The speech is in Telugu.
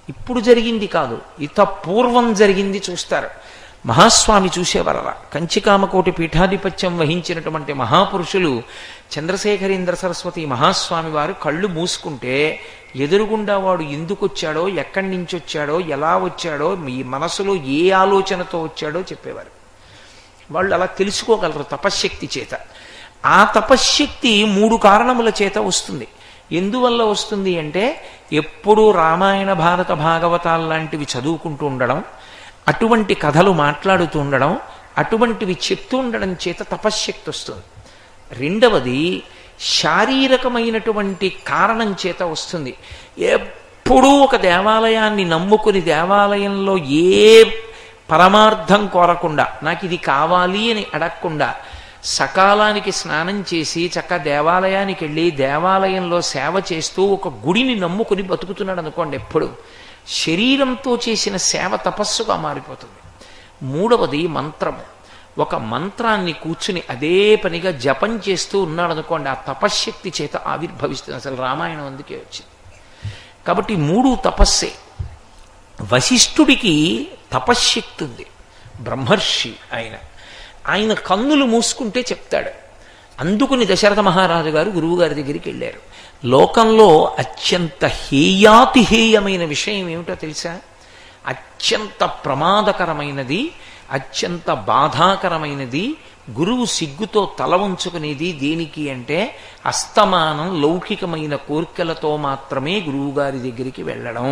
ఇప్పుడు జరిగింది కాదు, ఇత పూర్వం జరిగింది చూస్తారు. మహాస్వామి చూసేవారలా. కంచికామకోటి పీఠాధిపత్యం వహించినటువంటి మహాపురుషులు చంద్రశేఖరేంద్ర సరస్వతి మహాస్వామి వారు కళ్ళు మూసుకుంటే ఎదురుగుండా వాడు ఎందుకు వచ్చాడో, ఎక్కడి నుంచి వచ్చాడో, ఎలా వచ్చాడో, మీ మనసులో ఏ ఆలోచనతో వచ్చాడో చెప్పేవారు. వాళ్ళు అలా తెలుసుకోగలరు తపశ్శక్తి చేత. ఆ తపశ్శక్తి 3 కారణముల చేత వస్తుంది. ఎందువల్ల వస్తుంది అంటే, ఎప్పుడూ రామాయణ భారత భాగవతాలు లాంటివి చదువుకుంటూ ఉండడం, అటువంటి కథలు మాట్లాడుతూ ఉండడం, అటువంటివి చెప్తూ ఉండడం చేత తపశ్శక్తి వస్తుంది. రెండవది శారీరకమైనటువంటి కారణం చేత వస్తుంది. ఎప్పుడూ ఒక దేవాలయాన్ని నమ్ముకుని దేవాలయంలో ఏ పరమార్థం కోరకుండా, నాకు ఇది కావాలి అని అడగకుండా, సకాలానికి స్నానం చేసి చక్క దేవాలయానికి వెళ్ళి దేవాలయంలో సేవ చేస్తూ ఒక గుడిని నమ్ముకుని బతుకుతున్నాడు అనుకోండి, ఎప్పుడు శరీరంతో చేసిన సేవ తపస్సుగా మారిపోతుంది. మూడవది మంత్రము. ఒక మంత్రాన్ని కూర్చుని అదే పనిగా జపం చేస్తూ ఉన్నాడు అనుకోండి, ఆ తపశ్శక్తి చేత ఆవిర్భవిస్తుంది. అసలు రామాయణం అందుకే వచ్చింది. కాబట్టి 3 తపస్సే. వశిష్ఠుడికి తపశ్శక్తి ఉంది, బ్రహ్మర్షి ఆయన కన్నులు మూసుకుంటే చెప్తాడు. అందుకుని దశరథ మహారాజు గారు గురువుగారి దగ్గరికి వెళ్ళారు. లోకంలో అత్యంత హేయాతిహేయమైన విషయం ఏమిటో తెలుసా? అత్యంత ప్రమాదకరమైనది, అత్యంత బాధాకరమైనది, గురువు సిగ్గుతో తల ఉంచుకునేది దేనికి అంటే, అస్తమానం లౌకికమైన కోర్కెలతో మాత్రమే గురువుగారి దగ్గరికి వెళ్ళడం.